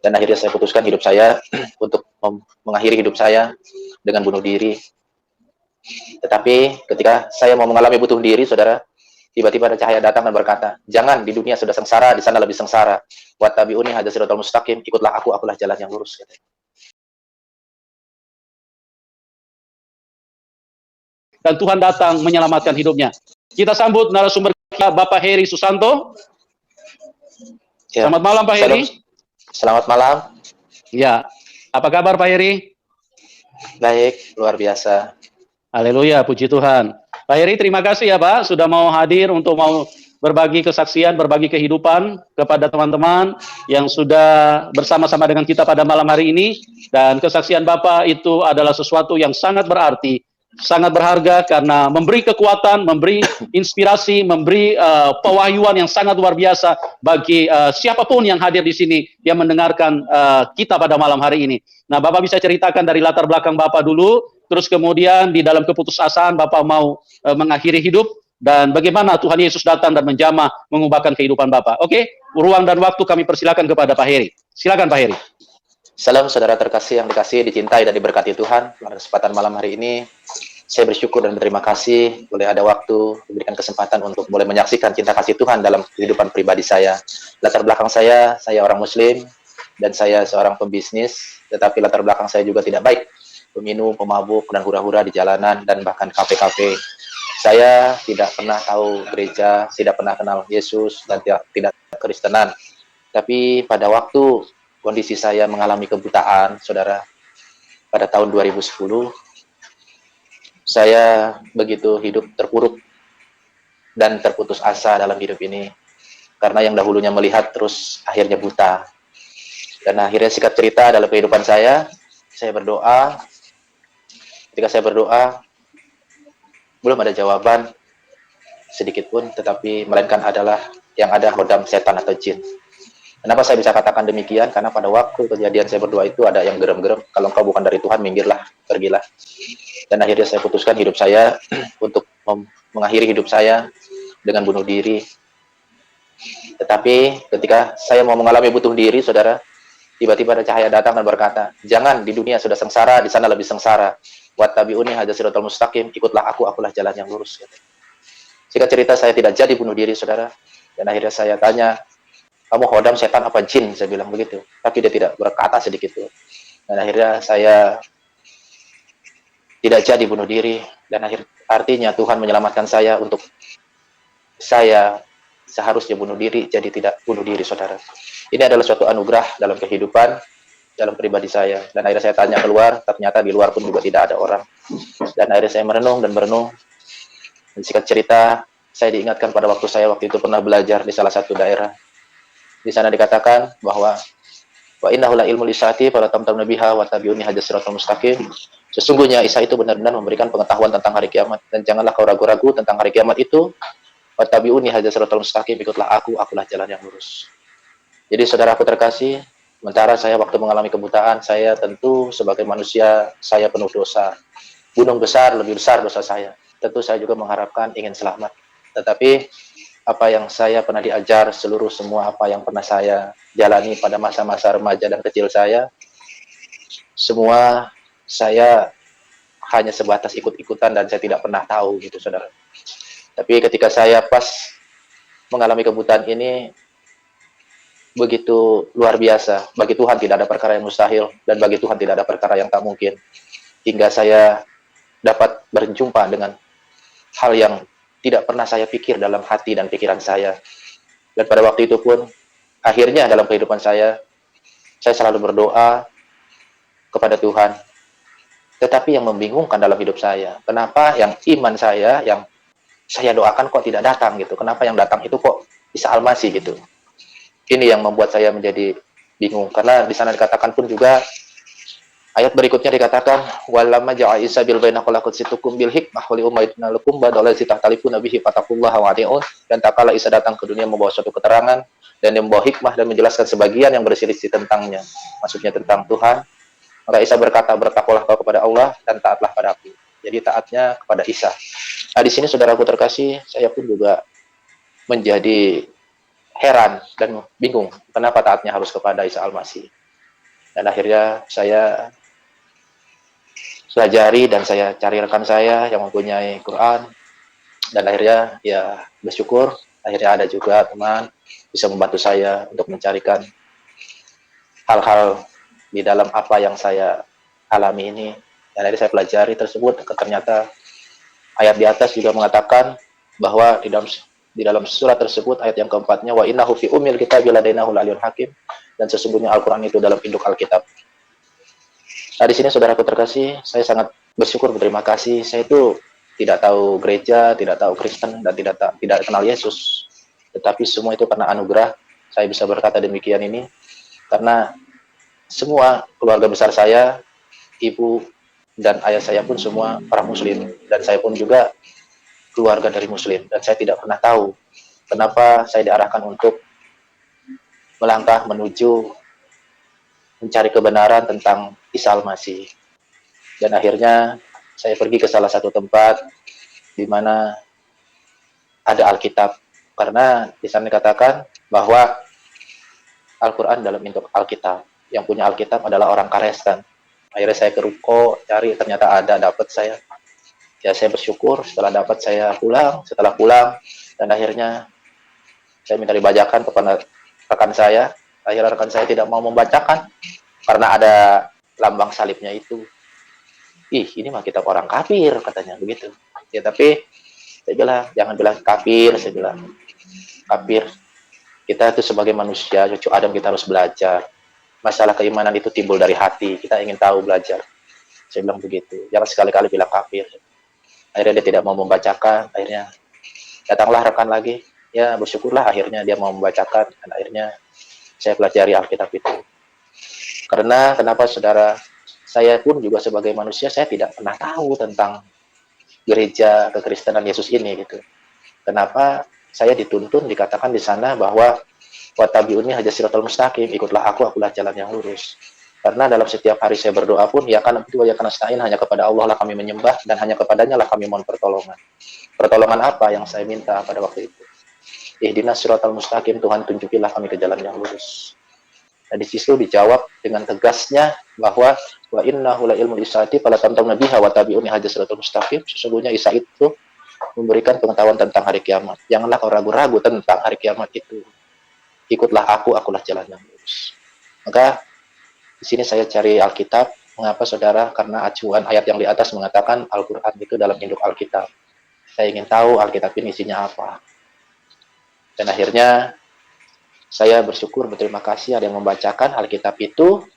Dan akhirnya saya putuskan hidup saya untuk mengakhiri hidup saya dengan bunuh diri. Tetapi ketika saya mau mengalami bunuh diri, saudara, tiba-tiba ada cahaya datang dan berkata, jangan, di dunia sudah sengsara, di sana lebih sengsara. Wattabi'uni hadza siratal mustaqim, ikutlah aku, akulah jalan yang lurus. Dan Tuhan datang menyelamatkan hidupnya. Kita sambut narasumber kita, Bapak Heri Susanto. Ya. Selamat malam, Pak Heri. Selamat malam. Ya, apa kabar Pak Heri? Baik, luar biasa. Haleluya, puji Tuhan. Pak Heri, terima kasih ya Pak, sudah mau hadir untuk mau berbagi kesaksian, berbagi kehidupan kepada teman-teman yang sudah bersama-sama dengan kita pada malam hari ini. Dan kesaksian Bapak itu adalah sesuatu yang sangat berarti, sangat berharga karena memberi kekuatan, memberi inspirasi, memberi pewahyuan yang sangat luar biasa bagi siapapun yang hadir di sini yang mendengarkan kita pada malam hari ini. Nah, Bapak bisa ceritakan dari latar belakang Bapak dulu, terus kemudian di dalam keputusasaan Bapak mau mengakhiri hidup, dan bagaimana Tuhan Yesus datang dan menjamah mengubahkan kehidupan Bapak. Oke, ruang dan waktu kami persilakan kepada Pak Heri. Silakan Pak Heri. Salam saudara terkasih yang dikasihi, dicintai, dan diberkati Tuhan. Pada kesempatan malam hari ini, saya bersyukur dan berterima kasih boleh ada waktu, diberikan kesempatan untuk boleh menyaksikan cinta kasih Tuhan dalam kehidupan pribadi saya. Latar belakang saya orang Muslim, dan saya seorang pembisnis, tetapi latar belakang saya juga tidak baik. Peminum, pemabuk, dan hura-hura di jalanan, dan bahkan kafe-kafe. Saya tidak pernah tahu gereja, tidak pernah kenal Yesus, dan tidak Kristenan. Tapi pada waktu kondisi saya mengalami kebutaan, saudara, pada tahun 2010, saya begitu hidup terpuruk dan terputus asa dalam hidup ini. Karena yang dahulunya melihat terus akhirnya buta. Dan akhirnya singkat cerita dalam kehidupan saya berdoa. Ketika saya berdoa, belum ada jawaban sedikit pun, tetapi melainkan adalah yang ada hodam setan atau jin. Kenapa saya bisa katakan demikian? Karena pada waktu kejadian saya berdoa itu ada yang gerem-gerem, kalau engkau bukan dari Tuhan, minggirlah, pergilah. Dan akhirnya saya putuskan hidup saya untuk mengakhiri hidup saya dengan bunuh diri. Tetapi ketika saya mau mengalami bunuh diri, saudara, tiba-tiba ada cahaya datang dan berkata, jangan, di dunia sudah sengsara, di sana lebih sengsara. Wattabi'uni hadza siratal mustaqim, ikutlah aku, akulah jalan yang lurus. Singkat cerita, saya tidak jadi bunuh diri, saudara. Dan akhirnya saya tanya, kamu hodam setan apa jin? Saya bilang begitu. Tapi dia tidak berkata sedikit pun. Dan akhirnya saya tidak jadi bunuh diri. Dan artinya Tuhan menyelamatkan saya untuk saya seharusnya bunuh diri, jadi tidak bunuh diri, saudara. Ini adalah suatu anugerah dalam kehidupan, dalam pribadi saya. Dan akhirnya saya tanya keluar, ternyata di luar pun juga tidak ada orang. Dan akhirnya saya merenung dan merenung. Dan singkat cerita, saya diingatkan pada waktu itu pernah belajar di salah satu daerah. Di sana dikatakan bahwa wa innahu la ilmu lisati fala tamtarun biha wa tabi'uni hadza siratal mustaqim. Sesungguhnya Isa itu benar-benar memberikan pengetahuan tentang hari kiamat, dan janganlah kau ragu-ragu tentang hari kiamat itu. Wa tabi'uni hadza siratal mustaqim, ikutlah aku, akulah jalan yang lurus. Jadi saudaraku terkasih, sementara saya waktu mengalami kebutaan, saya tentu sebagai manusia, saya penuh dosa. Gunung besar, lebih besar dosa saya. Tentu saya juga mengharapkan ingin selamat. Tetapi apa yang saya pernah diajar, semua apa yang pernah saya jalani pada masa-masa remaja dan kecil saya, semua saya hanya sebatas ikut-ikutan dan saya tidak pernah tahu gitu, saudara. Tapi ketika saya pas mengalami kebutaan ini, begitu luar biasa. Bagi Tuhan tidak ada perkara yang mustahil, dan bagi Tuhan tidak ada perkara yang tak mungkin. Hingga saya dapat berjumpa dengan hal yang tidak pernah saya pikir dalam hati dan pikiran saya. Dan pada waktu itu pun, akhirnya dalam kehidupan saya selalu berdoa kepada Tuhan. Tetapi yang membingungkan dalam hidup saya, kenapa yang iman saya, yang saya doakan kok tidak datang gitu? Kenapa yang datang itu kok Isa Al-Masih gitu? Ini yang membuat saya menjadi bingung. Karena di sana dikatakan pun juga, ayat berikutnya dikatakan, walamma ja'a Isa bil baina qalaqat situkum bil hikmah wa li umayyidna lakum badala sitahtalifuna bihi fataqullaha wa ati'un. Dan tak kala Isa datang ke dunia membawa suatu keterangan dan membawa hikmah dan menjelaskan sebagian yang berselisih tentangnya, maksudnya tentang Tuhan, maka Isa berkata, bertakwalah kau kepada Allah dan taatlah pada aku. Jadi taatnya kepada Isa. Nah, di sini saudaraku terkasih, saya pun juga menjadi heran dan bingung kenapa taatnya harus kepada Isa Al-Masih. Dan akhirnya saya pelajari dan saya cari rekan saya yang mempunyai Quran, dan akhirnya ya bersyukur akhirnya ada juga teman bisa membantu saya untuk mencarikan hal-hal di dalam apa yang saya alami ini. Dan akhirnya saya pelajari tersebut, ternyata ayat di atas juga mengatakan bahwa di dalam surat tersebut ayat yang keempatnya, wa innahu fi umil kitabi ladainahu aliyun hakim, dan sesungguhnya Al-Quran itu dalam induk Alkitab. Nah, di sini saudaraku terkasih, saya sangat bersyukur, berterima kasih. Saya itu tidak tahu gereja, tidak tahu Kristen, dan tidak kenal Yesus. Tetapi semua itu karena anugerah. Saya bisa berkata demikian ini karena semua keluarga besar saya, ibu dan ayah saya pun semua orang Muslim, dan saya pun juga keluarga dari Muslim, dan saya tidak pernah tahu kenapa saya diarahkan untuk melangkah menuju mencari kebenaran tentang Isa Al-Masih. Dan akhirnya saya pergi ke salah satu tempat di mana ada Alkitab, karena di sana dikatakan bahwa Al-Quran dalam bentuk Alkitab. Yang punya Alkitab adalah orang Karestan. Akhirnya saya ke ruko cari, ternyata ada, dapat saya. Ya saya bersyukur, setelah dapat saya pulang, dan akhirnya saya minta dibacakan kepada rekan saya. Akhirnya rekan saya tidak mau membacakan karena ada lambang salibnya itu. Ih, ini mah kitab orang kafir, katanya begitu. Ya tapi saya bilang, jangan bilang kafir, saya bilang. Kafir. Kita itu sebagai manusia, cucu Adam, kita harus belajar. Masalah keimanan itu timbul dari hati. Kita ingin tahu, belajar. Saya bilang begitu. Jangan sekali-kali bilang kafir. Akhirnya dia tidak mau membacakan. Akhirnya datanglah rekan lagi. Ya bersyukurlah akhirnya dia mau membacakan. Dan akhirnya saya pelajari Alkitab itu. Karena kenapa saudara, saya pun juga sebagai manusia, saya tidak pernah tahu tentang gereja kekristenan Yesus ini gitu. Kenapa saya dituntun, dikatakan di sana bahwa watabi'uni haja siratal mustaqim, ikutlah akulah jalan yang lurus. Karena dalam setiap hari saya berdoa pun, ya kan itu ya kan nasta'in, hanya kepada Allah lah kami menyembah, dan hanya kepadanya lah kami mohon pertolongan. Pertolongan apa yang saya minta pada waktu itu? Ihdinas siratal mustaqim, Tuhan tunjukilah kami ke jalan yang lurus. Nah, di situ dijawab dengan tegasnya bahwa wa innahu la ilmul isaati fala tamtaruna biha wa tabi'uni haja siratal mustaqim. Sesungguhnya Isa itu memberikan pengetahuan tentang hari kiamat. Janganlah kau ragu-ragu tentang hari kiamat itu. Ikutlah akulah jalan yang lurus. Maka di sini saya cari Alkitab. Mengapa saudara? Karena acuan ayat yang di atas mengatakan Al-Quran itu dalam induk Alkitab. Saya ingin tahu Alkitab ini isinya apa. Dan akhirnya saya bersyukur, berterima kasih ada yang membacakan Alkitab itu.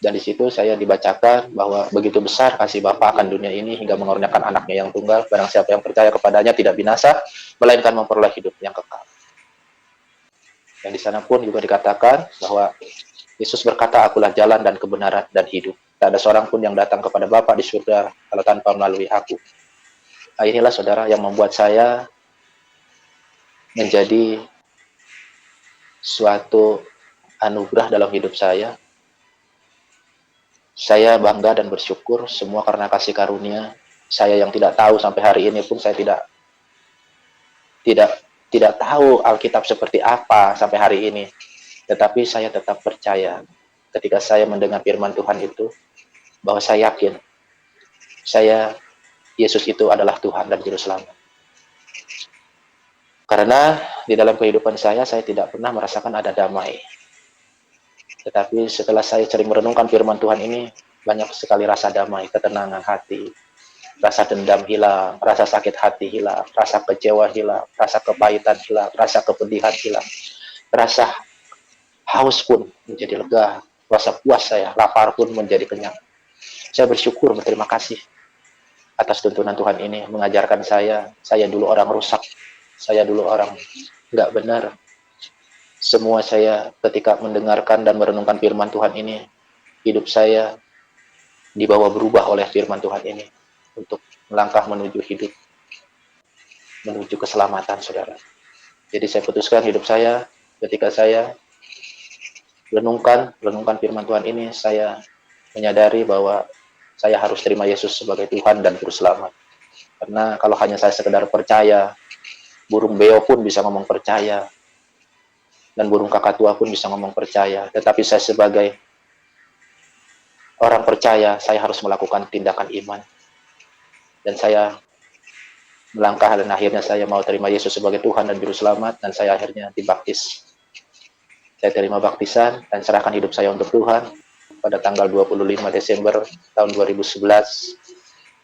Dan di situ saya dibacakan bahwa begitu besar kasih Bapa akan dunia ini hingga mengorbankan anaknya yang tunggal. Barang siapa yang percaya kepadanya tidak binasa, melainkan memperoleh hidup yang kekal. Dan di sana pun juga dikatakan bahwa Yesus berkata, akulah jalan dan kebenaran dan hidup. Tidak ada seorang pun yang datang kepada Bapa di surga kalau tanpa melalui aku. Nah, inilah saudara yang membuat saya menjadi suatu anugerah dalam hidup saya. Saya bangga dan bersyukur semua karena kasih karunia. Saya yang tidak tahu sampai hari ini pun saya tidak tahu Alkitab seperti apa sampai hari ini. Tetapi saya tetap percaya ketika saya mendengar firman Tuhan itu, bahwa saya yakin Yesus itu adalah Tuhan dan Juru Selamat. Karena di dalam kehidupan saya tidak pernah merasakan ada damai. Tetapi setelah saya sering merenungkan firman Tuhan ini, banyak sekali rasa damai, ketenangan hati, rasa dendam hilang, rasa sakit hati hilang, rasa kecewa hilang, rasa kepahitan hilang, rasa kepedihan hilang, rasa haus pun menjadi lega, rasa puas saya, lapar pun menjadi kenyang. Saya bersyukur, berterima kasih atas tuntunan Tuhan ini, mengajarkan saya dulu orang rusak, saya dulu orang nggak benar. Semua saya ketika mendengarkan dan merenungkan firman Tuhan ini, hidup saya dibawa berubah oleh firman Tuhan ini untuk melangkah menuju hidup, menuju keselamatan, saudara. Jadi saya putuskan hidup saya ketika saya renungkan firman Tuhan ini, saya menyadari bahwa saya harus terima Yesus sebagai Tuhan dan Juru Selamat. Karena kalau hanya saya sekedar percaya, burung beo pun bisa ngomong percaya. dan burung kakak tua pun bisa ngomong percaya. Tetapi saya sebagai orang percaya, saya harus melakukan tindakan iman. Dan saya melangkah dan akhirnya saya mau terima Yesus sebagai Tuhan dan Juru Selamat, dan saya akhirnya dibaptis. Saya terima baptisan dan serahkan hidup saya untuk Tuhan pada tanggal 25 Desember tahun 2011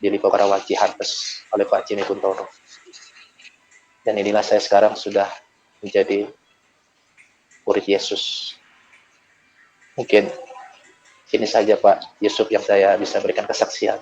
di Lipo Karawaci Harpes oleh Pak Jimmy Kuntoro. Dan inilah saya sekarang sudah menjadi murid Yesus. Mungkin ini saja Pak Yusuf yang saya bisa berikan kesaksian.